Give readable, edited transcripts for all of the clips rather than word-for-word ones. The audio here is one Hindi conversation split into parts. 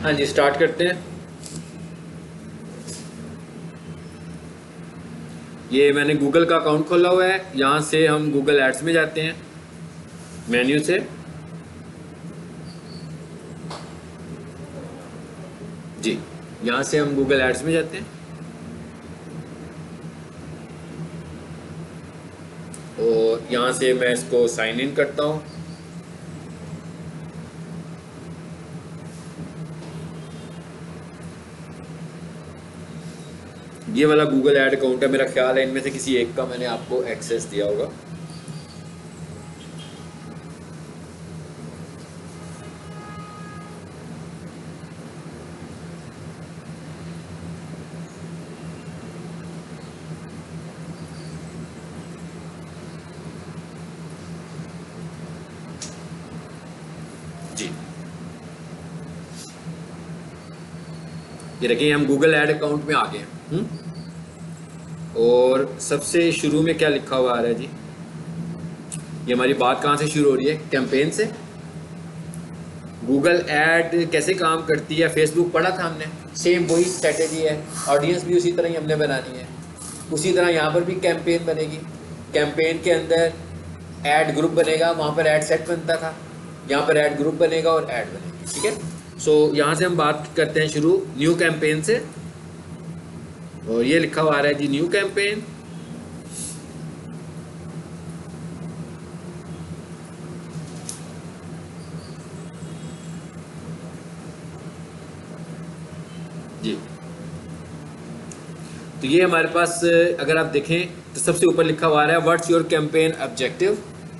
हाँ जी, स्टार्ट करते हैं। ये मैंने गूगल का अकाउंट खोला हुआ है। यहाँ से हम गूगल एड्स में जाते हैं, मेन्यू से। जी, यहाँ से हम गूगल एड्स में जाते हैं और यहाँ से मैं इसको साइन इन करता हूँ। ये वाला गूगल ऐड अकाउंट है, मेरा ख्याल है इनमें से किसी एक का मैंने आपको एक्सेस दिया होगा। जी, ये देखिए हम गूगल ऐड अकाउंट में आ गए हैं। और सबसे शुरू में क्या लिखा हुआ आ रहा है जी? ये हमारी बात कहाँ से शुरू हो रही है? कैंपेन से। गूगल ऐड कैसे काम करती है, फेसबुक पढ़ा था हमने, सेम वही स्ट्रेटेजी है। ऑडियंस भी उसी तरह ही हमने बनानी है। उसी तरह यहाँ पर भी कैंपेन बनेगी। कैंपेन के अंदर ऐड ग्रुप बनेगा, वहाँ पर ऐड सेट बनता था, यहाँ पर ऐड ग्रुप बनेगा और ऐड बनेगी। ठीक है, सो यहाँ से हम बात करते हैं शुरू न्यू कैंपेन से। और ये लिखा हुआ आ रहा है जी न्यू कैंपेन। जी, तो ये हमारे पास अगर आप देखें तो सबसे ऊपर लिखा हुआ आ रहा है व्हाट्स योर कैंपेन ऑब्जेक्टिव।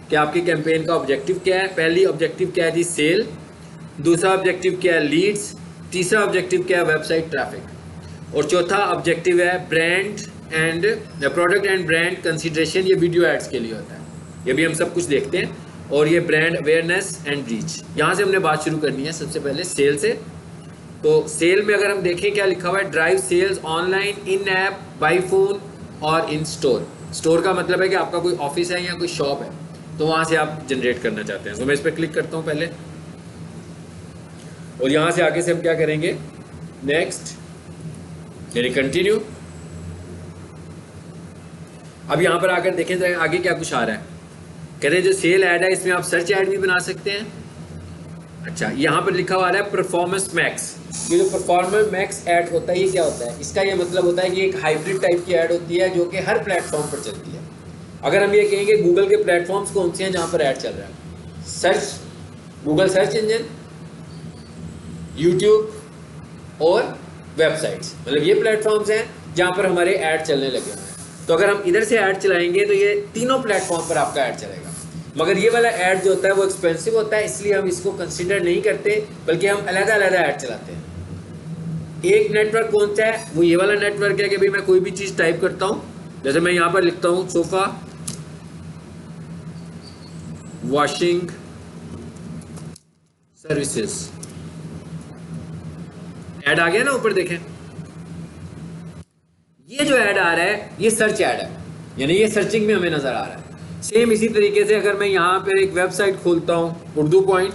कि आपकी कैंपेन का ऑब्जेक्टिव क्या है। पहली ऑब्जेक्टिव क्या है जी? सेल। दूसरा ऑब्जेक्टिव क्या है? लीड्स। तीसरा ऑब्जेक्टिव क्या है? Website traffic. और चौथा ऑब्जेक्टिव है brand and product and brand consideration. ये वीडियो एड्स के लिए होता है, ये भी हम सब कुछ देखते हैं। और ये ब्रांड अवेयरनेस एंड रीच। यहाँ से हमने बात शुरू करनी है सबसे पहले सेल से। तो सेल में अगर हम देखें क्या लिखा हुआ है? Drive sales online, in app, by phone और इन स्टोर। स्टोर का मतलब है कि आपका कोई ऑफिस है या कोई शॉप है, तो वहाँ से आप जनरेट करना चाहते हैं। तो मैं इस पर क्लिक करता हूँ पहले, और यहाँ से आगे से हम क्या करेंगे? नेक्स्ट यानी कंटिन्यू। अब यहाँ पर आकर देखें जरा आगे क्या कुछ आ रहा है। कह रहे हैं जो सेल ऐड है इसमें आप सर्च ऐड भी बना सकते हैं। अच्छा, यहाँ पर लिखा हुआ है परफॉर्मेंस मैक्स। ये जो परफॉर्मेंस मैक्स ऐड होता है ये क्या होता है? इसका ये मतलब होता है कि एक हाइब्रिड टाइप की ऐड होती है जो कि हर प्लेटफॉर्म पर चलती है। अगर हम ये कहेंगे गूगल के प्लेटफॉर्म्स कौन से हैं जहाँ पर ऐड चल रहा है? Search, Google search engine, YouTube और वेबसाइट्स, मतलब ये प्लेटफॉर्म्स हैं जहाँ पर हमारे ऐड चलने लगे हुए हैं। तो अगर हम इधर से ऐड चलाएंगे तो ये तीनों प्लेटफॉर्म पर आपका ऐड चलेगा। मगर ये वाला ऐड जो होता है वो एक्सपेंसिव होता है, इसलिए हम इसको कंसीडर नहीं करते, बल्कि हम अलग-अलग ऐड चलाते हैं। एक नेटवर्क कौन सा है? वो ये वाला नेटवर्क है कि भाई मैं कोई भी चीज़ टाइप करता हूँ, जैसे मैं यहाँ पर लिखता हूँ सोफा वॉशिंग सर्विसेज, ऐड आ गया ना ऊपर देखें। ये जो ऐड आ रहा है ये सर्च ऐड है, यानी ये सर्चिंग में हमें नजर आ रहा है। सेम इसी तरीके से अगर मैं यहाँ पर एक वेबसाइट खोलता हूँ उर्दू पॉइंट,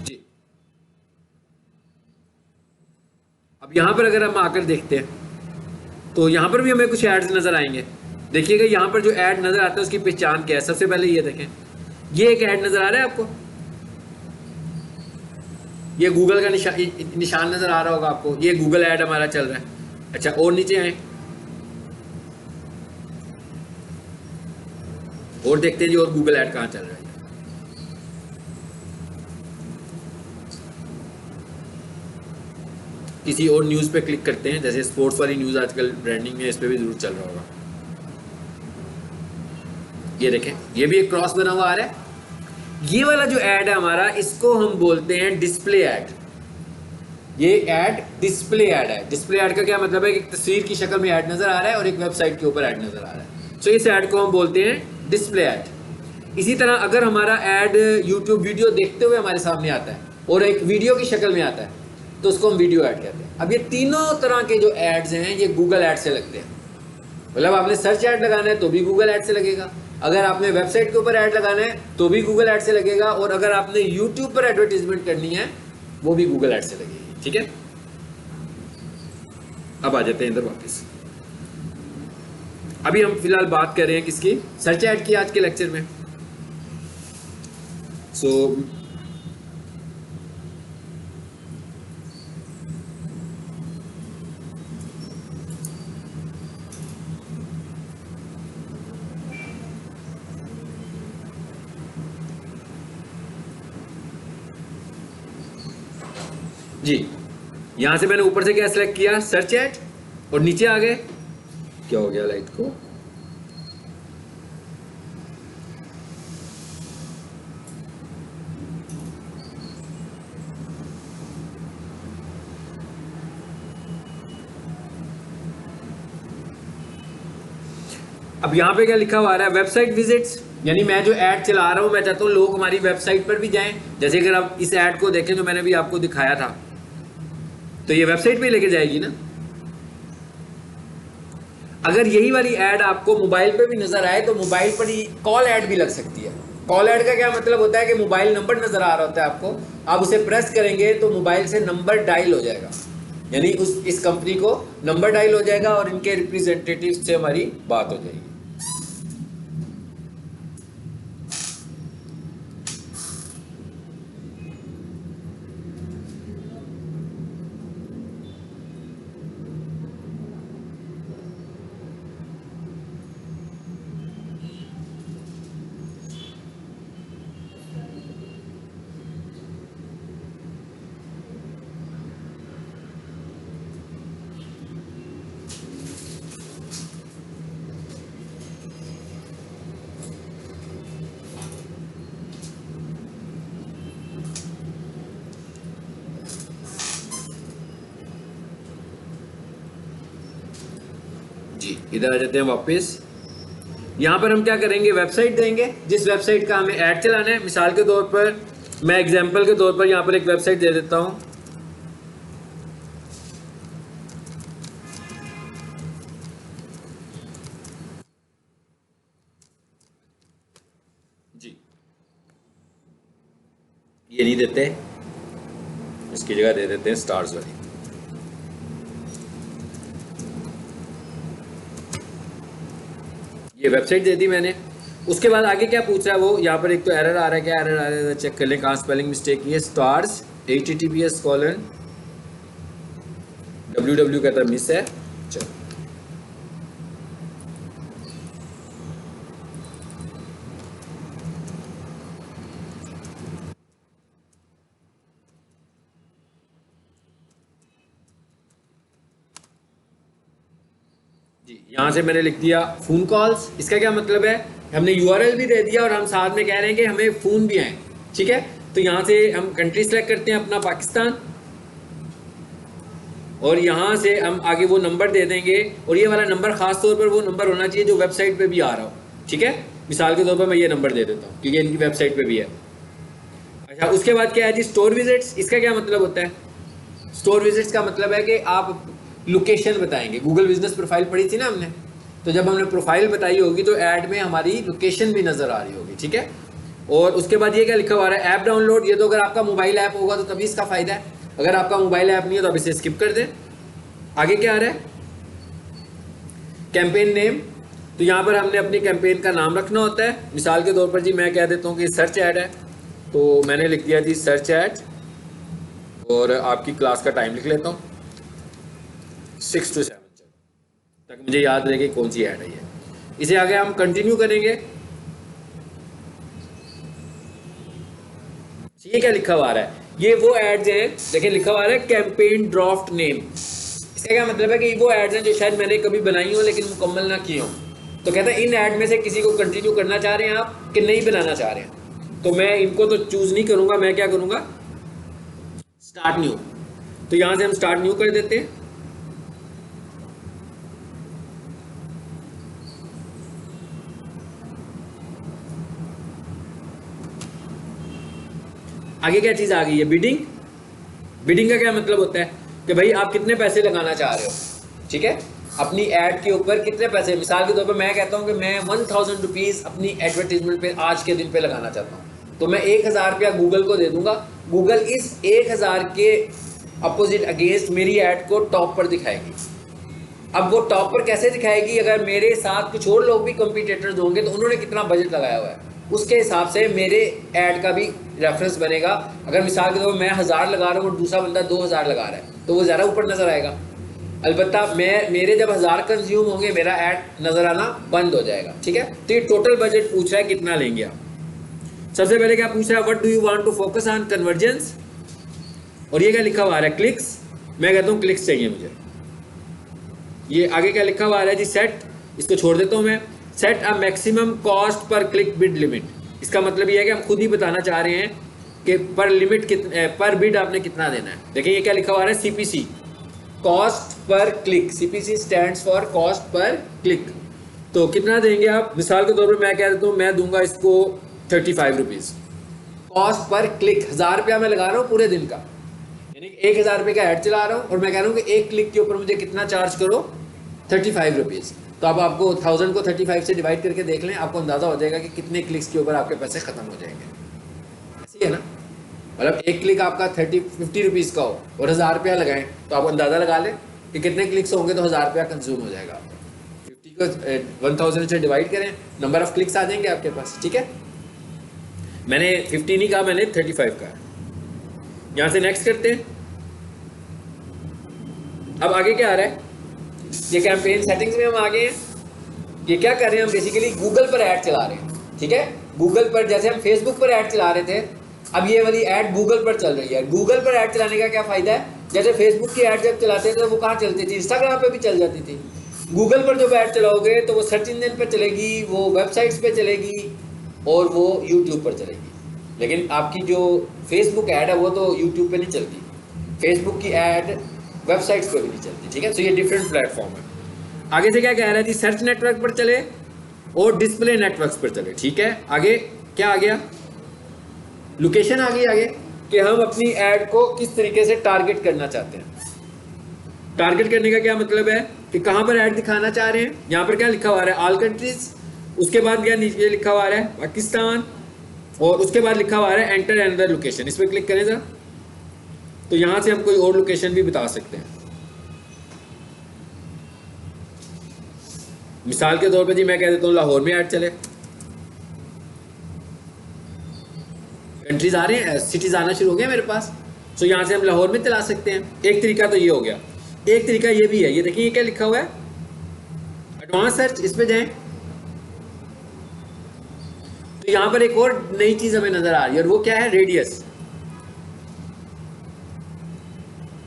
जी, अब यहाँ पर अगर हम आकर देखते हैं तो यहाँ पर भी हमें कुछ एड्स नजर आएंगे। देखिएगा यहाँ पर जो ऐड नजर आता है उसकी पहचान क्या है। सबसे पहले ये देखें, ये एक ऐड नजर आ रहा है आपको, ये गूगल का निशान नजर आ रहा होगा आपको, ये गूगल ऐड हमारा चल रहा है। अच्छा, और नीचे आए और देखते हैं जी और गूगल ऐड कहाँ चल रहा है। किसी और न्यूज़ पे क्लिक करते हैं, जैसे स्पोर्ट्स वाली न्यूज़ आजकल ब्रांडिंग में, इस पे भी जरूर चल रहा होगा। ये देखें, ये भी एक क्रॉस बना हुआ आ रहा है। ये वाला जो ऐड है हमारा, इसको हम बोलते हैं डिस्प्ले ऐड। ये ऐड डिस्प्ले ऐड है। डिस्प्ले ऐड का क्या मतलब है कि एक तस्वीर की शक्ल में ऐड नजर आ रहा है और एक वेबसाइट के ऊपर ऐड नजर आ रहा है। सो इस ऐड को हम बोलते हैं डिस्प्ले ऐड। इसी तरह अगर हमारा ऐड यूट्यूब वीडियो देखते हुए हमारे सामने आता है और एक वीडियो की शक्ल में आता है तो उसको हम वीडियो ऐड कहते हैं। अब ये तीनों तरह के जो एड्स हैं ये गूगल ऐड से लगते हैं। मतलब आपने सर्च ऐड लगाना है तो भी गूगल ऐड से लगेगा, अगर आपने वेबसाइट के ऊपर ऐड लगाना है तो भी गूगल ऐड से लगेगा, और अगर आपने यूट्यूब पर एडवर्टीजमेंट करनी है वो भी गूगल ऐड से लगेगी। ठीक है, अब आ जाते हैं इधर वापस। अभी हम फिलहाल बात कर रहे हैं किसकी, सर्च ऐड की आज के लेक्चर में। सो जी, यहां से मैंने ऊपर से क्या सिलेक्ट किया, सर्च ऐड, और नीचे आ गए, क्या हो गया लाइट को, अब यहाँ पे क्या लिखा हुआ आ रहा है, वेबसाइट विजिट्स, यानी मैं जो ऐड चला रहा हूँ मैं चाहता हूँ लोग हमारी वेबसाइट पर भी जाएं। जैसे अगर आप इस ऐड को देखें जो मैंने भी आपको दिखाया था, तो ये वेबसाइट पे लेके जाएगी ना। अगर यही वाली ऐड आपको मोबाइल पे भी नजर आए तो मोबाइल पर ही कॉल ऐड भी लग सकती है। कॉल ऐड का क्या मतलब होता है कि मोबाइल नंबर नजर आ रहा होता है आपको, आप उसे प्रेस करेंगे तो मोबाइल से नंबर डायल हो जाएगा, यानी इस कंपनी को नंबर डायल हो जाएगा और इनके रिप्रेजेंटेटिव से हमारी बात हो जाएगी। जी, इधर आ जाते हैं वापस। यहाँ पर हम क्या करेंगे, वेबसाइट देंगे, जिस वेबसाइट का हमें ऐड चलाना है। मिसाल के तौर पर मैं एग्जांपल के तौर पर यहाँ पर एक वेबसाइट दे देता हूँ। जी, ये नहीं देते, इसकी जगह दे देते हैं स्टार्स वाली। ये वेबसाइट दे दी मैंने। उसके बाद आगे क्या पूछ रहा है वो, यहाँ पर एक तो एरर आ रहा है, क्या एरर आ रहा है चेक कर लें, कहाँ स्पेलिंग मिस्टेक की है। स्टार्स https://www कहता है मिस है। चलो, जी, यहाँ से मैंने लिख दिया फोन कॉल्स। इसका क्या मतलब है, हमने यूआरएल भी दे दिया और हम साथ में कह रहे हैं कि हमें फोन भी आए। ठीक है, तो यहाँ से हम कंट्री सेलेक्ट करते हैं अपना पाकिस्तान, और यहाँ से हम आगे वो नंबर दे देंगे, और ये वाला नंबर खास तौर पर वो नंबर होना चाहिए जो वेबसाइट पे भी आ रहा हो। ठीक है, मिसाल के तौर पर मैं ये नंबर दे देता हूँ क्योंकि इनकी वेबसाइट पे भी है। अच्छा, उसके बाद क्या है जी, स्टोर विजिट्स। इसका क्या मतलब होता है, स्टोर विजिट्स का मतलब है कि आप लोकेशन बताएंगे। गूगल बिजनेस प्रोफाइल पढ़ी थी ना हमने, तो जब हमने प्रोफाइल बताई होगी तो ऐड में हमारी लोकेशन भी नजर आ रही होगी। ठीक है, और उसके बाद ये क्या लिखा हुआ है, ऐप डाउनलोड। ये तो अगर आपका मोबाइल ऐप होगा तो तभी इसका फायदा है, अगर आपका मोबाइल ऐप नहीं है तो आप इसे स्किप कर दें। आगे क्या आ रहा है, कैंपेन नेम। तो यहाँ पर हमने अपनी कैंपेन का नाम रखना होता है। मिसाल के तौर पर जी मैं कह देता हूँ कि सर्च ऐड है, तो मैंने लिख दिया जी सर्च ऐड, और आपकी क्लास का टाइम लिख लेता हूँ 6 to 7 तक, मुझे याद रहे कि कौन सी ऐड है ये। इसे आगे हम कंटिन्यू करेंगे। ये क्या लिखा हुआ है, ये वो एड्स हैं, देखिए लिखा हुआ है कैंपेन ड्राफ्ट नेम। इसका क्या मतलब है कि वो एड्स हैं जो शायद मैंने कभी बनाई हो लेकिन मुकम्मल ना की हो। तो कहता है इन ऐड में से किसी को कंटिन्यू करना चाह रहे हैं आप कि नहीं बनाना चाह रहे हैं। तो मैं इनको तो चूज नहीं करूंगा, मैं क्या करूंगा, स्टार्ट न्यू। तो यहां से हम स्टार्ट न्यू कर देते हैं। आगे क्या चीज आ गई है, बिडिंग। बिडिंग का क्या मतलब होता है कि भाई आप कितने पैसे लगाना चाह रहे हो। ठीक है, अपनी ऐड के ऊपर कितने पैसे, मिसाल के तौर पर मैं कहता हूँ कि मैं 1000 रुपीज़ अपनी एडवर्टीजमेंट पे आज के दिन पे लगाना चाहता हूँ, तो मैं 1000 रुपया गूगल को दे दूंगा। गूगल इस 1000 के अपोजिट अगेंस्ट मेरी ऐड को टॉप पर दिखाएगी। अब वो टॉप पर कैसे दिखाएगी, अगर मेरे साथ कुछ और लोग भी कंपटीटर्स होंगे तो उन्होंने कितना बजट लगाया हुआ है, उसके हिसाब से मेरे ऐड का भी रेफरेंस बनेगा। अगर मिसाल के तौर पर मैं 1000 लगा रहा हूँ और दूसरा बंदा 2000 लगा रहा है तो वो ज़्यादा ऊपर नज़र आएगा। अलबत्ता मेरे जब 1000 कंज्यूम होंगे मेरा ऐड नज़र आना बंद हो जाएगा। ठीक है, तो ये टोटल बजट पूछ रहा है कितना लेंगे आप। सबसे पहले क्या पूछ रहा है, what do you want to focus on, convergence, और ये क्या लिखा हुआ है, क्लिक्स। मैं कहता हूँ क्लिक्स चाहिए मुझे। ये आगे क्या लिखा हुआ है जी, सेट, इसको छोड़ देता हूँ मैं, set a maximum cost per click bid limit. इसका मतलब ये है कि हम खुद ही बताना चाह रहे हैं कि पर लिमिट कितने, पर बिड आपने कितना देना है। देखिए ये क्या लिखा हुआ है, CPC, cost per click. CPC stands for cost per click. तो कितना देंगे आप, मिसाल के तौर पर मैं कह देता हूँ मैं दूंगा इसको 35 रुपीज़ कॉस्ट पर क्लिक। 1000 रुपया मैं लगा रहा हूँ पूरे दिन का, यानी 1000 रुपये का ऐड चला रहा हूँ और मैं कह रहा हूँ कि एक क्लिक के ऊपर मुझे कितना चार्ज करो, 35 रुपीज़। तो अब आपको 1000 को 35 से डिवाइड करके देख लें, आपको अंदाज़ा हो जाएगा कि कितने क्लिक्स के ऊपर आपके पैसे ख़त्म हो जाएंगे। ऐसी है ना, मतलब एक क्लिक आपका 50 रुपीज़ का हो और 1000 रुपया लगाएं तो आप अंदाज़ा लगा लें कि कितने क्लिक्स होंगे तो 1000 रुपया कंज्यूम हो जाएगा आपका। 50 को 1000 से डिवाइड करें, नंबर ऑफ क्लिक्स आ जाएंगे आपके पास। ठीक है, मैंने 50 नहीं कहा, मैंने 35 कहा। यहाँ से नेक्स्ट करते हैं। अब आगे क्या आ रहा है, ये कैंपेन सेटिंग्स में हम आ गए हैं। ये क्या कर रहे हैं, हम बेसिकली गूगल पर ऐड चला रहे हैं। ठीक है, गूगल पर, जैसे हम फेसबुक पर ऐड चला रहे थे, अब ये वाली ऐड गूगल पर चल रही है। गूगल पर ऐड चलाने का क्या फ़ायदा है, जैसे फेसबुक की ऐड जब चलाते थे तो वो कहाँ चलती थी, इंस्टाग्राम पे भी चल जाती थी। गूगल पर जब ऐड चलाओगे तो वो सर्च इंजन पर चलेगी, वो वेबसाइट्स पे चलेगी और वो यूट्यूब पर चलेगी। लेकिन आपकी जो फेसबुक ऐड है वो तो यूट्यूब पे नहीं चलती, फेसबुक की ऐड वेबसाइट्स पे भी नहीं चलती। ठीक है, तो ये डिफरेंट प्लेटफॉर्म है। आगे से क्या कह रहा है जी, सर्च नेटवर्क पर चले और डिस्प्ले नेटवर्क्स पर चले। ठीक है, आगे क्या आ गया, लोकेशन आ गई आगे, कि हम अपनी ऐड को किस तरीके से टारगेट करना चाहते हैं। टारगेट करने का क्या मतलब है कि कहाँ पर ऐड दिखाना चाह रहे हैं। यहाँ पर क्या लिखा हुआ है, ऑल कंट्रीज, उसके बाद क्या नीचे लिखा हुआ है पाकिस्तान, और उसके बाद लिखा हुआ है एंटर अनदर लोकेशन। इस पर क्लिक करें जरा, तो यहाँ से हम कोई और लोकेशन भी बता सकते हैं। मिसाल के तौर पर जी मैं कह देता हूँ लाहौर में ऐड चले, कंट्रीज आ रहे हैं, सिटीज आना शुरू हो गया मेरे पास, तो यहाँ से हम लाहौर में चला सकते हैं। एक तरीका तो ये हो गया। एक तरीका ये भी है, ये देखिए ये क्या लिखा हुआ है, एडवांस सर्च, इस पे जाएं तो यहाँ पर एक और नई चीज हमें नजर आ रही है, और वो क्या है, रेडियस।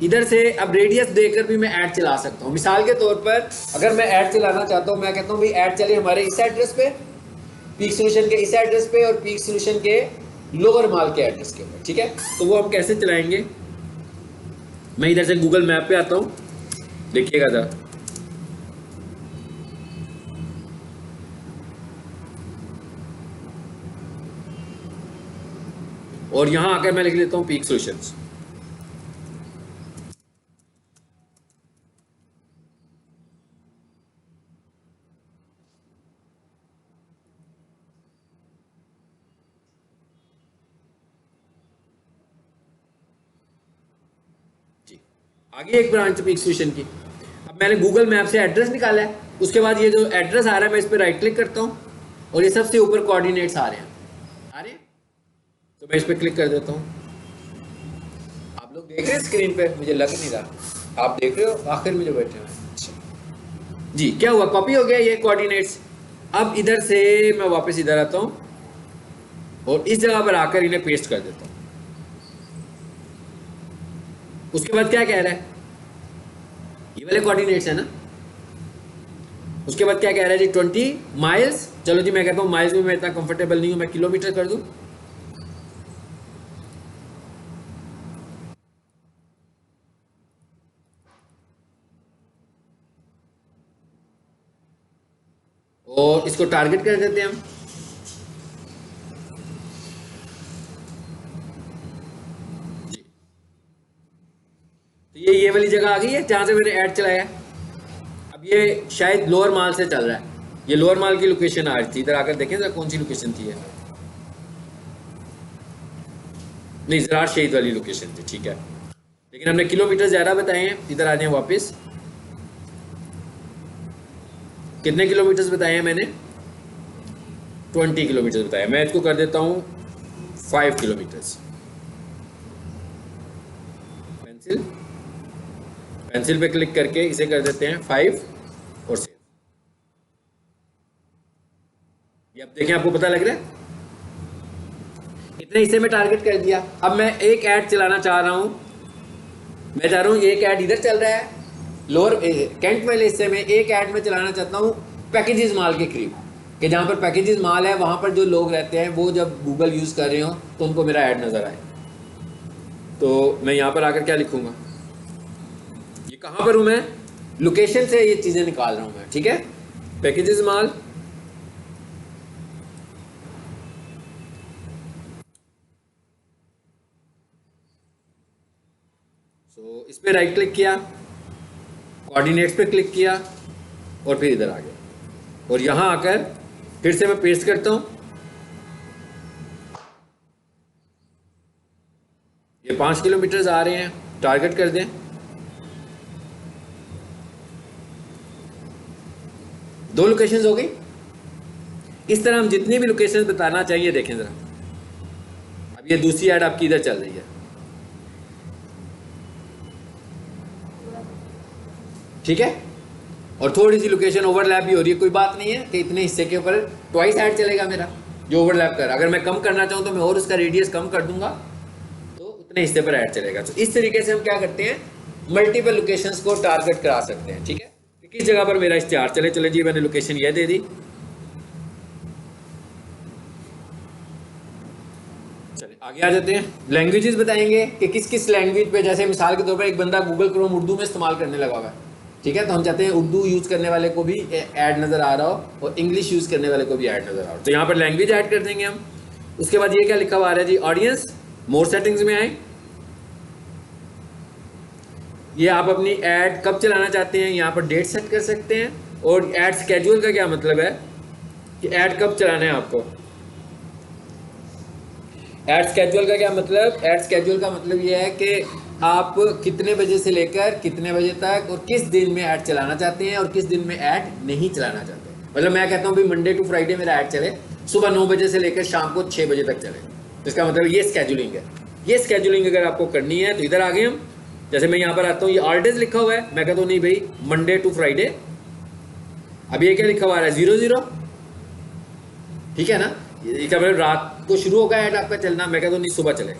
इधर से अब रेडियस देकर भी मैं ऐड चला सकता हूँ। मिसाल के तौर पर अगर मैं ऐड चलाना चाहता हूँ, मैं कहता हूँ भाई ऐड चले हमारे इस एड्रेस पे, पीक सोल्यूशन के इस एड्रेस पे और पीक सोल्यूशन के लोअर माल के एड्रेस के ऊपर। ठीक है, तो वो हम कैसे चलाएंगे, मैं इधर से गूगल मैप पे आता हूँ, देखिएगा जरा, और यहां आकर मैं लिख लेता हूँ पीक सोल्यूशंस। आगे एक ब्रांच पीक सोल्यूशन की। अब मैंने गूगल मैप से एड्रेस निकाला है, उसके बाद ये जो एड्रेस आ रहा है मैं इस पर राइट क्लिक करता हूँ और ये सबसे ऊपर कोऑर्डिनेट्स आ रहे हैं, तो मैं इस पर क्लिक कर देता हूँ। आप लोग देख रहे हैं स्क्रीन पे, मुझे लग नहीं रहा आप देख रहे हो आखिर में जो बैठे हुए जी। क्या हुआ, कॉपी हो गया ये कोऑर्डिनेट्स। अब इधर से मैं वापस इधर आता हूँ और इस जगह पर आकर इन्हें पेस्ट कर देता हूँ। उसके बाद क्या कह रहा है, ये वाले कोऑर्डिनेट्स है ना। उसके बाद क्या कह रहा है जी, 20 माइल्स। चलो जी मैं कहता हूँ माइल्स में मैं इतना कंफर्टेबल नहीं हूँ, मैं किलोमीटर कर दूं। और इसको टारगेट कर देते हैं हम। जी, तो ये वाली जगह आ गई है जहां से मैंने ऐड चलाया। अब ये शायद लोअर माल से चल रहा है, ये लोअर माल की लोकेशन आ रही थी, इधर आकर देखें जरा कौन सी लोकेशन थी ये। नहीं, ज़रार शहीद वाली लोकेशन थी, ठीक है। लेकिन हमने किलोमीटर ज़्यादा बताए हैं। इधर आ जाए वापस, कितने किलोमीटर्स बताए हैं मैंने? 20 किलोमीटर बताया। मैं इसको कर देता हूँ 5 किलोमीटर्स। पेंसिल पेंसिल पे क्लिक करके इसे कर देते हैं 5 और सेव। ये अब देखें, आपको पता लग रहा है, इतने हिस्से में टारगेट कर दिया। अब मैं एक ऐड चलाना चाह रहा हूँ, मैं चाह रहा हूँ एक ऐड इधर चल रहा है लोअर कैंट वाले हिस्से में, एक ऐड में चलाना चाहता हूँ पैकेजेस माल के करीब, कि जहाँ पर पैकेजेस माल है वहाँ पर जो लोग रहते हैं वो जब गूगल यूज़ कर रहे हो तो उनको मेरा ऐड नज़र आए। तो मैं यहाँ पर आकर क्या लिखूँगा, ये कहाँ पर हूँ मैं, लोकेशन से ये चीज़ें निकाल रहा हूँ मैं, ठीक है। पैकेजेस माल, तो इस पर राइट क्लिक किया, कोऑर्डिनेट्स पे क्लिक किया और फिर इधर आ गया और यहाँ आकर फिर से मैं पेस्ट करता हूँ। ये 5 किलोमीटर्स आ रहे हैं, टारगेट कर दें। दो लोकेशंस हो गई। इस तरह हम जितनी भी लोकेशंस बताना चाहिए, देखें जरा, अब ये दूसरी ऐड आपकी इधर चल रही है, ठीक है। और थोड़ी सी लोकेशन ओवरलैप भी हो रही है, कोई बात नहीं है कि इतने हिस्से के ऊपर ट्वाइस ऐड चलेगा मेरा जो ओवरलैप कर। अगर मैं कम करना चाहूँ तो मैं और उसका रेडियस कम कर दूंगा तो उतने हिस्से पर ऐड चलेगा। तो इस तरीके से हम क्या करते हैं, मल्टीपल लोकेशंस को टारगेट करा सकते हैं, ठीक है। किस जगह पर मेरा इश्तिहार चले, चले जी मैंने लोकेशन यह दे दी। चलिए आगे आ जाते हैं। लैंग्वेजेस बताएंगे कि किस किस लैंग्वेज पे, जैसे मिसाल के तौर पर एक बंदा गूगल क्रोम उर्दू में इस्तेमाल करने लगा हुआ है, ठीक है, तो हम चाहते हैं उर्दू यूज़ करने वाले को भी ऐड नज़र आ रहा हो और इंग्लिश यूज़ करने वाले को भी ऐड नज़र आ रहा हो, तो यहाँ पर लैंग्वेज ऐड कर देंगे हम। उसके बाद ये क्या लिखा हुआ आ रहा है जी, ऑडियंस, मोर सेटिंग्स में आए, ये आप अपनी ऐड कब चलाना चाहते हैं यहाँ पर डेट सेट कर सकते हैं। और ऐड स्केड्यूल का क्या मतलब है कि ऐड कब चलाना है आपको। ऐड स्केड्यूल का क्या मतलब, ऐड स्केड्यूल का मतलब ये है कि आप कितने बजे से लेकर कितने बजे तक और किस दिन में ऐड चलाना चाहते हैं और किस दिन में ऐड नहीं चलाना चाहते। मतलब मैं कहता हूँ भाई मंडे टू फ्राइडे मेरा ऐड चले, सुबह 9 बजे से लेकर शाम को 6 बजे तक चले, तो इसका मतलब ये स्केड्यूलिंग है। ये स्केड्यूलिंग अगर आपको करनी है तो इधर आ गए हम। जैसे मैं यहाँ पर आता हूँ, ये ऑल डेज लिखा हुआ है, मैं कहता हूँ नहीं भाई मंडे टू फ्राइडे। अब ये क्या लिखा हुआ है, 00, ठीक है ना, इसका मतलब रात को शुरू होगा ऐड आपका चलना, मैं कहता हूँ नहीं सुबह चले।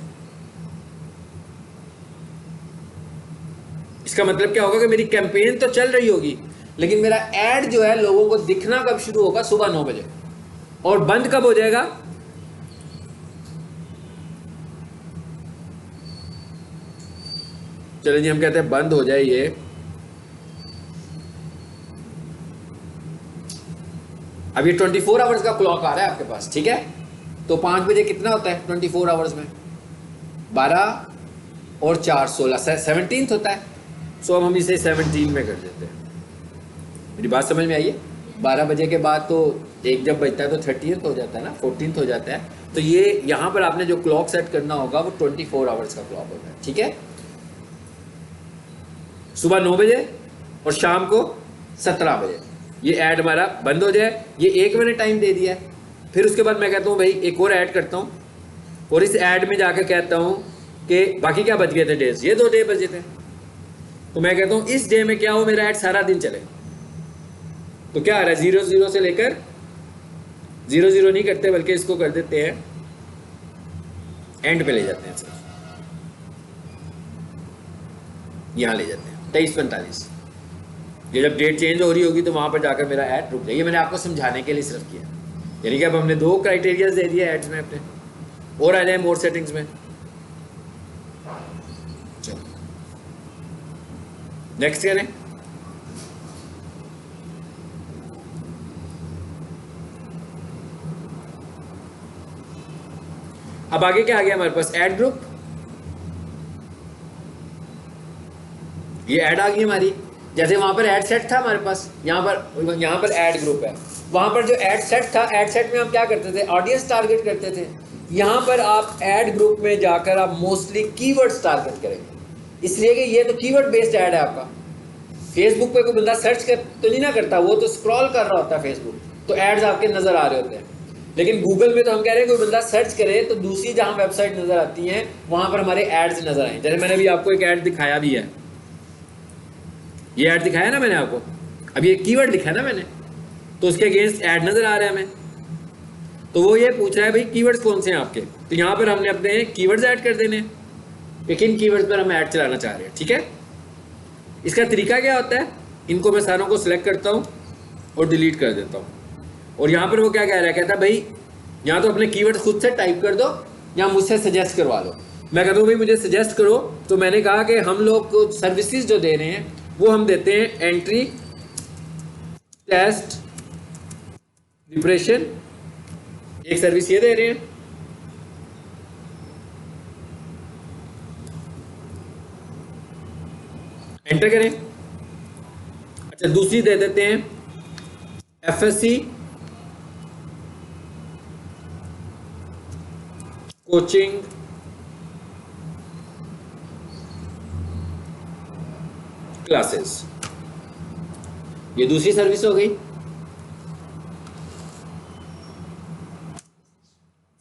इसका मतलब क्या होगा कि मेरी कैंपेन तो चल रही होगी लेकिन मेरा ऐड जो है लोगों को दिखना कब शुरू होगा, सुबह 9 बजे, और बंद कब हो जाएगा, चलिए जी हम कहते हैं बंद हो जाए ये, अब ये 24 आवर्स का क्लॉक आ रहा है आपके पास, ठीक है। तो 5 बजे कितना होता है 24 आवर्स में, 12 और 4 16, 17 होता है। सो अब हम इसे 17 में कर देते हैं। मेरी बात समझ में आई है। 12 बजे के बाद तो एक जब बजता है तो 30th हो जाता है ना, 14th हो जाता है। तो ये यहाँ पर आपने जो क्लॉक सेट करना होगा वो 24 आवर्स का क्लॉक होता है, ठीक है। सुबह 9 बजे और शाम को 17 बजे ये ऐड हमारा बंद हो जाए। ये 1 मैंने टाइम दे दिया है। फिर उसके बाद मैं कहता हूँ भाई एक और ऐड करता हूँ और इस ऐड में जाकर कहता हूँ कि बाकी क्या बच गए थे डेज, ये 2 डे बचे थे, तो मैं कहता हूँ इस डे में क्या हो मेरा ऐड सारा दिन चले। तो क्या आ रहा है 00 से लेकर 00 नहीं करते बल्कि इसको कर देते हैं एंड पे ले जाते हैं, सर यहाँ ले जाते हैं 23:45। ये जब डेट चेंज हो रही होगी तो वहाँ पर जाकर मेरा ऐड रुक जाएगी। मैंने आपको समझाने के लिए सिर्फ किया, यानी कि अब हमने 2 क्राइटेरियाज दे दिए एड्स में अपने। और आ जाए मोर सेटिंग्स में, चलो नेक्स्ट करें। अब आगे क्या आ गया हमारे पास, ऐड ग्रुप। ये ऐड आ गई हमारी। जैसे वहाँ पर ऐड सेट था हमारे पास, यहाँ पर ऐड ग्रुप है, वहाँ पर जो ऐड सेट था, ऐड सेट में हम क्या करते थे, ऑडियंस टारगेट करते थे। यहाँ पर आप ऐड ग्रुप में जाकर आप मोस्टली कीवर्ड्स टारगेट करेंगे, इसलिए कि ये तो कीवर्ड बेस्ड ऐड है आपका। फेसबुक पे कोई बंदा सर्च कर तो नहीं ना करता, वो तो स्क्रॉल कर रहा होता है फेसबुक, तो एड्स आपके नजर आ रहे होते हैं। लेकिन गूगल में तो हम कह रहे हैं कोई बंदा सर्च करे तो दूसरी जहाँ वेबसाइट नजर आती हैं वहाँ पर हमारे एड्स नजर आए। जैसे मैंने अभी आपको एक ऐड दिखाया भी है, ये ऐड दिखाया ना मैंने आपको, अब ये कीवर्ड लिखा है ना मैंने, तो उसके अगेंस्ट ऐड नजर आ रहा है हमें। तो वो ये पूछ रहा है भाई कीवर्ड्स कौन से हैं आपके, तो यहाँ पर हमने अपने कीवर्ड्स ऐड कर देने, किन कीवर्ड्स पर हम ऐड चलाना चाह रहे हैं। ठीक है, इसका तरीका क्या होता है, इनको मैं सारों को सिलेक्ट करता हूँ और डिलीट कर देता हूँ। और यहाँ पर वो क्या कह रहा है, कहता है भाई यहाँ तो अपने कीवर्ड्स खुद से टाइप कर दो या मुझसे सजेस्ट करवा लो। मैं कहता हूँ भाई मुझे सजेस्ट करो, तो मैंने कहा कि हम लोग को सर्विसेज जो दे रहे हैं वो हम देते हैं एंट्री टेस्ट प्रिपरेशन, एक सर्विस ये दे रहे हैं, एंटर करें। अच्छा, दूसरी दे देते हैं एफएससी कोचिंग क्लासेस, ये दूसरी सर्विस हो गई।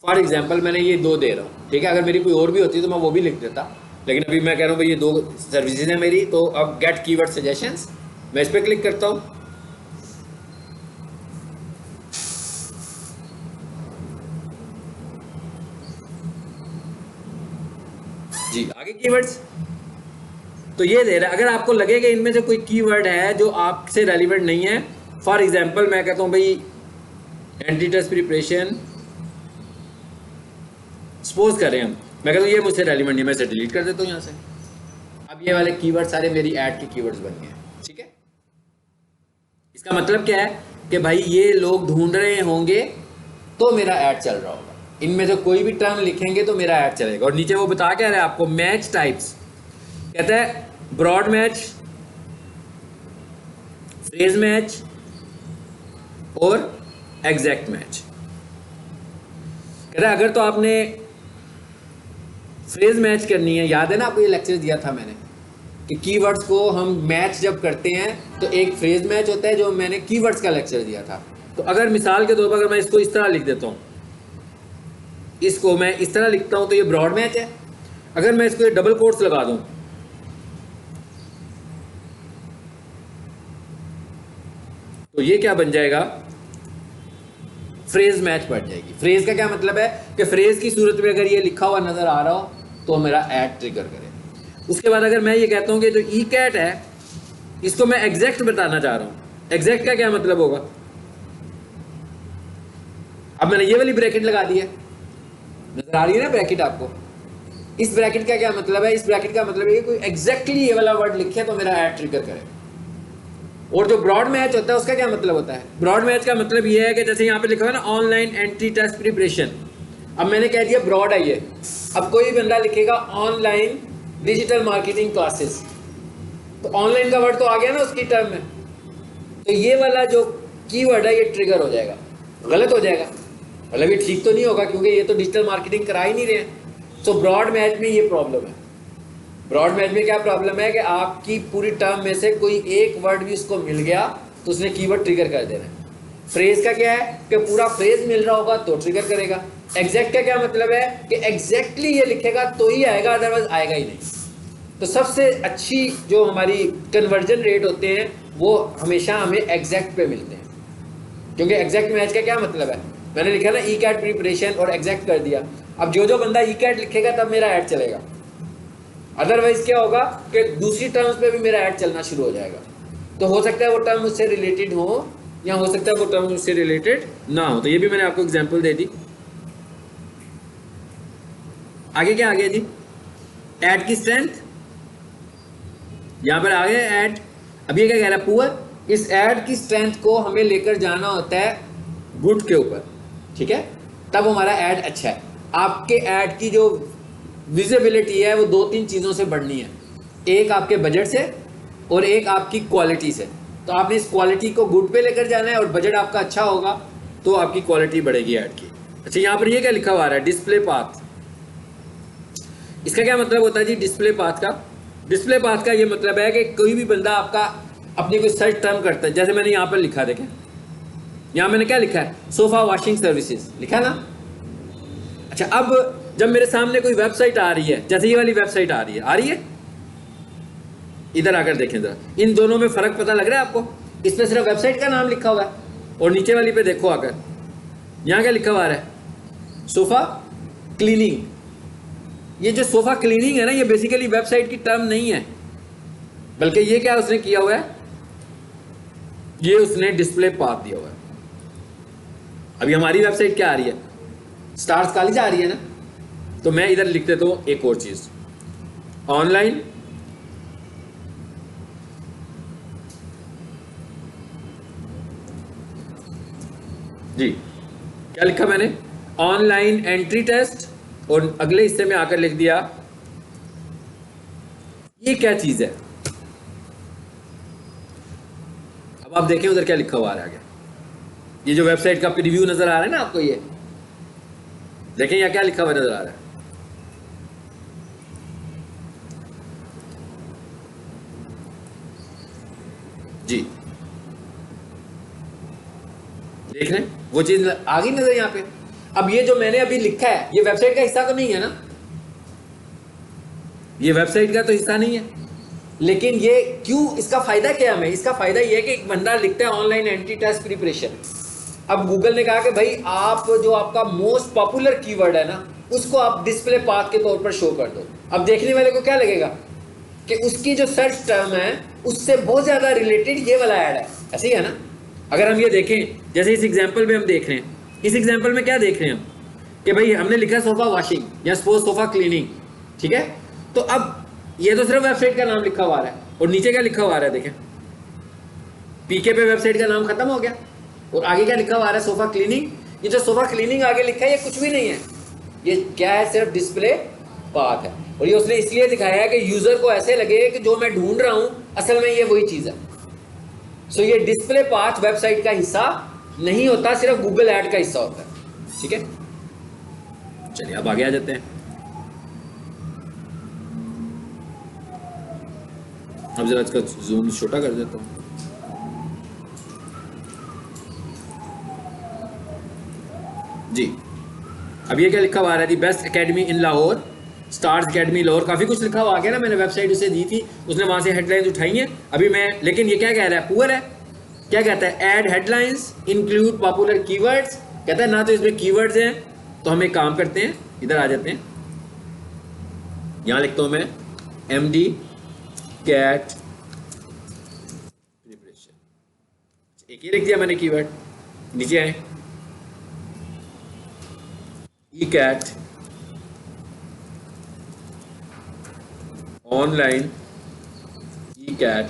फॉर एग्जाम्पल मैंने ये दो दे रहा हूँ, ठीक है, अगर मेरी कोई और भी होती तो मैं वो भी लिख देता, लेकिन अभी मैं कह रहा हूँ भाई ये दो सर्विसेज हैं मेरी। तो अब गेट कीवर्ड सजेशंस, मैं इस पर क्लिक करता हूँ। जी, आगे कीवर्ड्स तो ये दे रहा है। अगर आपको लगे कि इनमें से कोई कीवर्ड है जो आपसे रेलिवेंट नहीं है, फॉर एग्जांपल मैं कहता हूं भाई एंट्री टेस्ट प्रिपरेशन, सपोज करें हम, मैं कहता हूं ये मुझसे रेलिवेंट नहीं, मैं इसे डिलीट कर देता हूं यहां से। अब ये वाले कीवर्ड सारे मेरी ऐड के कीवर्ड्स बन गए। ठीक है, इसका मतलब क्या है कि भाई ये लोग ढूंढ रहे होंगे तो मेरा ऐड चल रहा होगा, इनमें से कोई भी टर्म लिखेंगे तो मेरा ऐड चलेगा। और नीचे वो बता क्या रहा है आपको, मैच टाइप्स, कहता है ब्रॉड मैच, फ्रेज मैच और एग्जैक्ट मैच। कहता है अगर तो आपने फ्रेज मैच करनी है, याद है ना आपको ये लेक्चर दिया था मैंने कि कीवर्ड्स को हम मैच जब करते हैं तो एक फ्रेज मैच होता है, जो मैंने कीवर्ड्स का लेक्चर दिया था। तो अगर मिसाल के तौर पर अगर मैं इसको इस तरह लिख देता हूं, इसको मैं इस तरह लिखता हूं तो ये ब्रॉड मैच है। अगर मैं इसको डबल कोट्स लगा दूं तो ये क्या बन जाएगा, फ्रेज मैच बन जाएगी। फ्रेज का क्या मतलब है कि फ्रेज की सूरत में अगर ये लिखा हुआ नजर आ रहा हो तो मेरा ऐड ट्रिगर करे। उसके बाद अगर मैं ये कहता हूं कि जो ई कैट है इसको मैं एग्जैक्ट बताना चाह रहा हूं, एग्जैक्ट का क्या मतलब होगा, अब मैंने ये वाली ब्रैकेट लगा दी है, नजर आ रही है ना ब्रैकेट आपको। इस ब्रैकेट का क्या मतलब है, इस ब्रैकेट का मतलब है कोई एग्जैक्टली ये वाला वर्ड लिखे तो मेरा ऐड ट्रिगर करे। और जो ब्रॉड मैच होता है उसका क्या मतलब होता है, ब्रॉड मैच का मतलब ये है कि जैसे यहाँ पे लिखा है ना ऑनलाइन एंट्री टेस्ट प्रिपरेशन, अब मैंने कह दिया ब्रॉड है ये, अब कोई बंदा लिखेगा ऑनलाइन डिजिटल मार्केटिंग क्लासेस, तो ऑनलाइन का वर्ड तो आ गया ना उसकी टर्म में, तो ये वाला जो कीवर्ड है ये ट्रिगर हो जाएगा, गलत हो जाएगा, मतलब ये ठीक तो नहीं होगा क्योंकि ये तो डिजिटल मार्केटिंग करा ही नहीं रहे हैं। तो ब्रॉड मैच में ये प्रॉब्लम है। ब्रॉड मैच में क्या प्रॉब्लम है कि आपकी पूरी टर्म में से कोई एक वर्ड भी उसको मिल गया तो उसने कीवर्ड ट्रिगर कर देना है। फ्रेज का क्या है कि पूरा फ्रेज मिल रहा होगा तो ट्रिगर करेगा। एग्जैक्ट का क्या मतलब है कि एग्जैक्टली ये लिखेगा तो ही आएगा, अदरवाइज आएगा ही नहीं। तो सबसे अच्छी जो हमारी कन्वर्जन रेट होते हैं वो हमेशा हमें एग्जैक्ट पे मिलते हैं, क्योंकि एग्जैक्ट मैच का क्या मतलब है, मैंने लिखा ना ई कैट प्रिपरेशन और एग्जैक्ट कर दिया। अब जो बंदा ई कैट लिखेगा तब मेरा ऐड चलेगा, अदरवाइज क्या होगा कि दूसरी टर्म्स पे भी मेरा ऐड चलना शुरू हो जाएगा। तो हो सकता है वो टर्म उससे रिलेटेड हो या हो सकता है वो टर्म उससे रिलेटेड ना हो। तो ये भी मैंने आपको एग्जांपल दे दी। आगे क्या आ गया जी, ऐड की स्ट्रेंथ, यहां पर आ गया ऐड। अब ये क्या कह रहा है, पुअर। इस ऐड की स्ट्रेंथ को हमें लेकर जाना होता है गुड के ऊपर, ठीक है, तब हमारा ऐड अच्छा है। आपके ऐड की जो विजिबिलिटी है वो 2-3 चीज़ों से बढ़नी है, एक आपके बजट से, और एक आपकी क्वालिटी से। तो आपने इस क्वालिटी को गुड पे लेकर जाना है और बजट आपका अच्छा होगा तो आपकी क्वालिटी बढ़ेगी ऐड की। अच्छा, यहाँ पर ये क्या लिखा हुआ है, डिस्प्ले पाथ। इसका क्या मतलब होता है जी डिस्प्ले पाथ का? डिस्प्ले पाथ का ये मतलब है कि कोई भी बंदा आपका अपनी कोई सर्च टर्म करता है, जैसे मैंने यहाँ पर लिखा, देखें यहाँ मैंने क्या लिखा है, सोफा वॉशिंग सर्विसेज लिखा है ना। अच्छा, अब जब मेरे सामने कोई वेबसाइट आ रही है, जैसे ये वाली वेबसाइट आ रही है, इधर आकर देखें जरा, इन दोनों में फर्क पता लग रहा है आपको? इस पे सिर्फ वेबसाइट का नाम लिखा हुआ है और नीचे वाली पे देखो आकर, यहाँ क्या लिखा हुआ है, सोफा क्लीनिंग। ये जो सोफा क्लीनिंग है ना, ये बेसिकली वेबसाइट की टर्म नहीं है, बल्कि ये क्या उसने किया हुआ है, ये उसने डिस्प्ले पाथ दिया हुआ है। अभी हमारी वेबसाइट क्या आ रही है, स्टार्स कॉलेज आ रही है ना, तो मैं इधर लिख देता हूं एक और चीज, ऑनलाइन जी, क्या लिखा मैंने, ऑनलाइन एंट्री टेस्ट, और अगले हिस्से में आकर लिख दिया ये क्या चीज है। अब आप देखें उधर क्या लिखा हुआ आ रहा है आगे, ये जो वेबसाइट का प्रीव्यू नजर आ रहा है ना आपको, ये देखें यहाँ क्या लिखा हुआ नजर आ रहा है, जी देख रहे हैं, वो चीज आ गई नजर यहाँ पे। अब ये जो मैंने अभी लिखा है, ये वेबसाइट का हिस्सा तो नहीं है ना, ये वेबसाइट का तो हिस्सा नहीं है, लेकिन ये क्यों, इसका फायदा क्या है हमें? इसका फायदा ये है कि एक बंदा लिखता है ऑनलाइन एंट्री टेस्ट प्रिपरेशन, अब गूगल ने कहा कि भाई आप जो आपका मोस्ट पॉपुलर कीवर्ड है ना, उसको आप डिस्प्ले पाथ के तौर पर शो कर दो। अब देखने वाले को क्या लगेगा कि उसकी जो सर्च टर्म है उससे बहुत ज्यादा रिलेटेड ये वाला ऐड है, ऐसे ही है ना। अगर हम ये देखें, जैसे इस एग्जाम्पल में हम देख रहे हैं, इस एग्जाम्पल में क्या देख रहे हैं हम कि भाई हमने लिखा सोफा वॉशिंग या सपोज सोफा क्लीनिंग, ठीक है। तो अब ये तो सिर्फ वेबसाइट का नाम लिखा हुआ है और नीचे क्या लिखा हुआ है, देखें पीके पे वेबसाइट का नाम खत्म हो गया और आगे क्या लिखा हुआ है, सोफा क्लीनिंग। ये जो सोफा क्लीनिंग आगे लिखा है ये कुछ भी नहीं है, ये क्या है, सिर्फ डिस्प्ले पाथ है। और ये उसने इसलिए दिखाया है कि यूजर को ऐसे लगे कि जो मैं ढूंढ रहा हूं असल में ये वही चीज है। सो ये डिस्प्ले पाथ वेबसाइट का हिस्सा नहीं होता, सिर्फ गूगल ऐड का हिस्सा होता है, ठीक है। चलिए अब आगे आ जाते हैं। अब जरा इसका जूम छोटा कर देता हूं। जी, अब ये क्या लिखा हुआ है, the best academy in Lahore, stars academy Lahore, काफी कुछ लिखा हुआ आ गया ना, मैंने वेबसाइट उसे दी थी, उसने वहां से हेडलाइंस उठाई हैं अभी मैं, लेकिन ये क्या कह रहा है, पुअर है, क्या कहता है, add headlines include popular keywords, कहता है ना तो इसमें कीवर्ड्स हैं। तो हम एक काम करते हैं, इधर आ जाते हैं, यहां लिखता हूं मैं MD कैट प्रिपरेशन, एक ही लिख दिया मैंने कीवर्ड, नीचे आए कैट ऑनलाइन कैट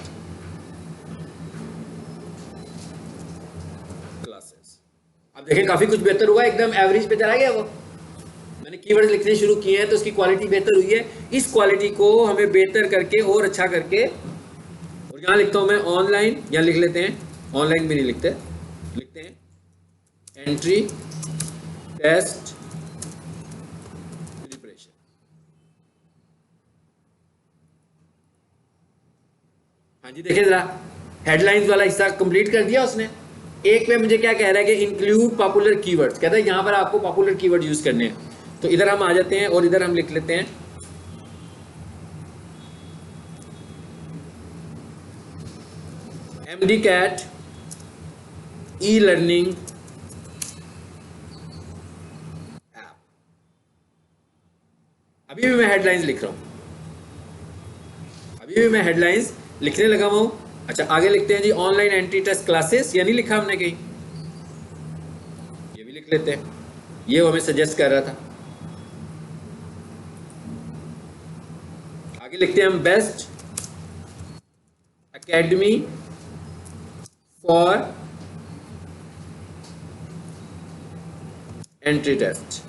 क्लासेस। अब देखें काफी कुछ बेहतर हुआ, एकदम एवरेज पे चला गया वो, मैंने कीवर्ड लिखने शुरू किए हैं तो उसकी क्वालिटी बेहतर हुई है। इस क्वालिटी को हमें बेहतर करके और अच्छा करके, और यहां लिखता हूं मैं ऑनलाइन, यहां लिख लेते हैं, ऑनलाइन भी नहीं लिखते, लिखते हैं एंट्री टेस्ट प्रिपरेशन। हाँ जी, देखिए जरा हेडलाइंस वाला हिस्सा कंप्लीट कर दिया उसने। एक पे मुझे क्या कह रहा है कि इंक्लूड पॉपुलर कीवर्ड्स, कहता है यहां पर आपको पॉपुलर कीवर्ड यूज करने हैं। तो इधर हम आ जाते हैं और इधर हम लिख लेते हैं MD CAT e learning app. अभी भी मैं हेडलाइंस लिख रहा हूं, अभी भी मैं हेडलाइंस लिखने लगा हुआ हूं। अच्छा, आगे लिखते हैं जी ऑनलाइन एंट्री टेस्ट क्लासेस, ये नहीं लिखा हमने कहीं, ये भी लिख लेते हैं, ये वो हमें सजेस्ट कर रहा था। आगे लिखते हैं हम best academy for entry test.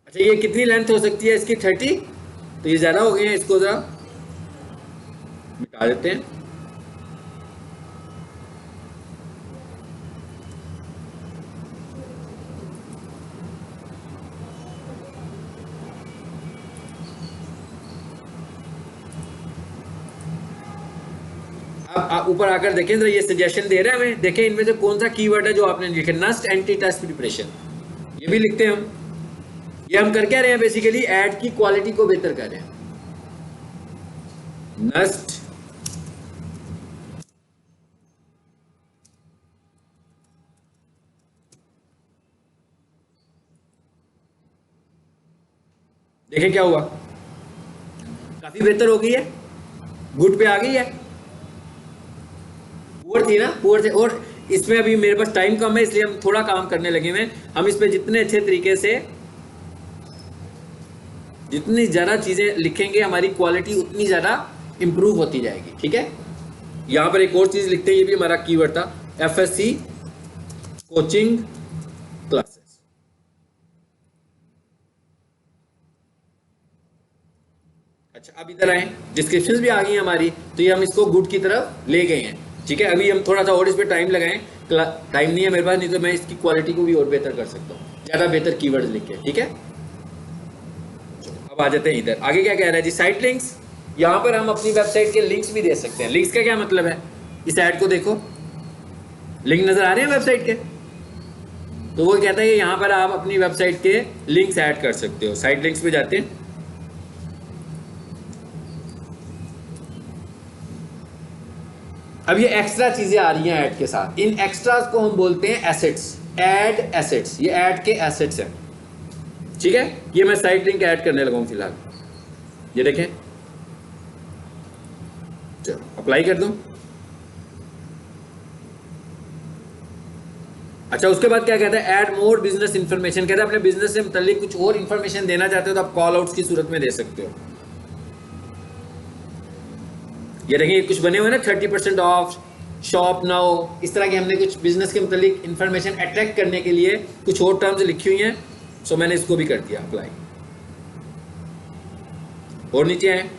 अच्छा, ये कितनी लेंथ हो सकती है इसकी, 30, तो ये ज़्यादा हो गए हैं, इसको ज़रा मिटा देते हैं। अब ऊपर आकर देखें जरा, ये सजेशन दे रहे हैं हमें, देखें इनमें से कौन सा कीवर्ड है जो आपने लिखा, नस्ट एंटी टेस्ट प्रिपरेशन, ये भी लिखते हैं हम। ये हम कर क्या रहे हैं, बेसिकली ऐड की क्वालिटी को बेहतर कर रहे हैं। नस्ट देखें क्या हुआ, काफी बेहतर हो गई है, गुड पे आ गई है। पुअर थी ना, पुअर थे, और इसमें अभी मेरे पास टाइम कम है इसलिए हम थोड़ा काम करने लगे हैं। हम इस पे जितने अच्छे तरीके से, जितनी ज़्यादा चीज़ें लिखेंगे हमारी क्वालिटी उतनी ज़्यादा इंप्रूव होती जाएगी। ठीक है, यहाँ पर एक और चीज़ लिखते हैं, ये भी हमारा कीवर्ड था, FSC कोचिंग क्लासेस। अच्छा, अब इधर आए, डिस्क्रिप्शंस भी आ गई हमारी, तो ये हम इसको गुड की तरफ ले गए हैं। ठीक है, अभी हम थोड़ा सा और इस पर टाइम लगाएं, टाइम नहीं है मेरे पास, नहीं तो मैं इसकी क्वालिटी को भी और बेहतर कर सकता हूँ, ज़्यादा बेहतर कीवर्ड्स लिख के। ठीक है, अब आ जाते हैं इधर, आगे क्या कह रहा है जी, साइट लिंक्स। यहाँ पर हम अपनी वेबसाइट के लिंक्स भी दे सकते हैं। लिंक्स का क्या मतलब है, इस ऐड को देखो, लिंक नज़र आ रहे हैं वेबसाइट के, तो वो कहता है कि यहाँ पर आप अपनी वेबसाइट के लिंक्स ऐड कर सकते हो। साइट लिंक्स पे जाते हैं, अब ये एक्स्ट्रा चीजें आ रही हैं ऐड के साथ, इन एक्स्ट्रास को हम बोलते हैं एसेट्स, ऐड एसेट्स, ये ऐड के एसेट्स हैं। ठीक है, ये मैं साइट लिंक ऐड करने लगा हूं फिलहाल, ये देखें, चलो अप्लाई कर दूं। अच्छा, उसके बाद क्या कहता है, ऐड मोर बिजनेस इंफॉर्मेशन, कहता है अपने बिजनेस से मुताल्लिक कुछ और इंफॉर्मेशन देना चाहते हो तो आप कॉल आउट्स की सूरत में दे सकते हो। ये देखिए कुछ बने हुए ना, 30% ऑफ, शॉप नाउ, इस तरह के हमने कुछ बिजनेस के मुतालिक इंफॉर्मेशन अट्रैक्ट करने के लिए कुछ और टर्म्स लिखी हुई हैं, सो मैंने इसको भी कर दिया अप्लाई। और नीचे है,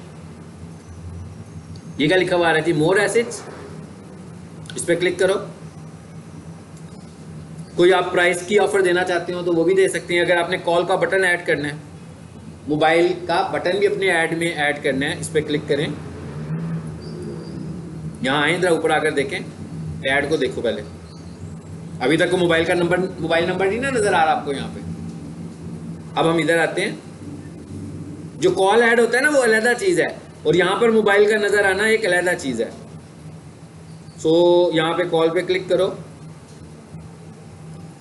ये क्या लिखा हुआ आ रहा थी, मोर एसेट्स, इस पर क्लिक करो। कोई आप प्राइस की ऑफर देना चाहते हो तो वो भी दे सकते हैं। अगर आपने कॉल का बटन ऐड करना है, मोबाइल का बटन भी अपने ऐड में ऐड करना है, इस पर क्लिक करें, यहाँ आए जरा ऊपर आकर देखें, ऐड को देखो पहले, अभी तक को मोबाइल नंबर नहीं ना नजर आ रहा आपको यहाँ पे। अब हम इधर आते हैं, जो कॉल ऐड होता है ना वो अलहदा चीज़ है, और यहाँ पर मोबाइल का नजर आना एक अलहदा चीज़ है। सो यहाँ पे कॉल पे क्लिक करो,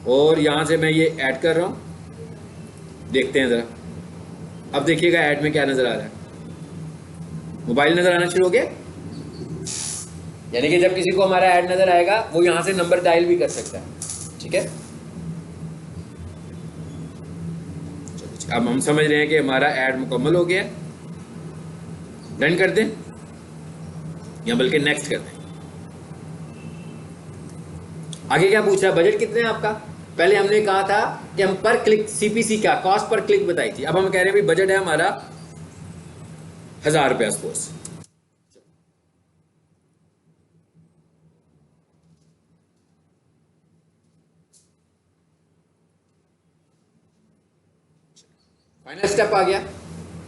और यहाँ से मैं ये ऐड कर रहा हूँ, देखते हैं ज़रा। अब देखिएगा ऐड में क्या नज़र आ रहा है, मोबाइल नज़र आना शुरू हो गया, यानी कि जब किसी को हमारा ऐड नज़र आएगा वो यहाँ से नंबर डायल भी कर सकता है। ठीक है, अब हम समझ रहे हैं कि हमारा ऐड मुकम्मल हो गया, डन कर दें या बल्कि नेक्स्ट कर दें। आगे क्या पूछा, बजट कितने हैं आपका। पहले हमने कहा था कि हम पर क्लिक CPC का कॉस्ट पर क्लिक बताई थी, अब हम कह रहे हैं भाई बजट है हमारा 1000 रुपया सपोज। फाइनल स्टेप आ गया,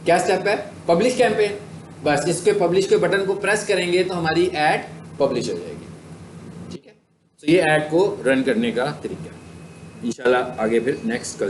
क्या स्टेप है, पब्लिश कैंपेन। बस इसके पब्लिश के बटन को प्रेस करेंगे तो हमारी ऐड पब्लिश हो जाएगी। ठीक है, तो ये ऐड को रन करने का तरीका, इंशाल्लाह आगे फिर नेक्स्ट कल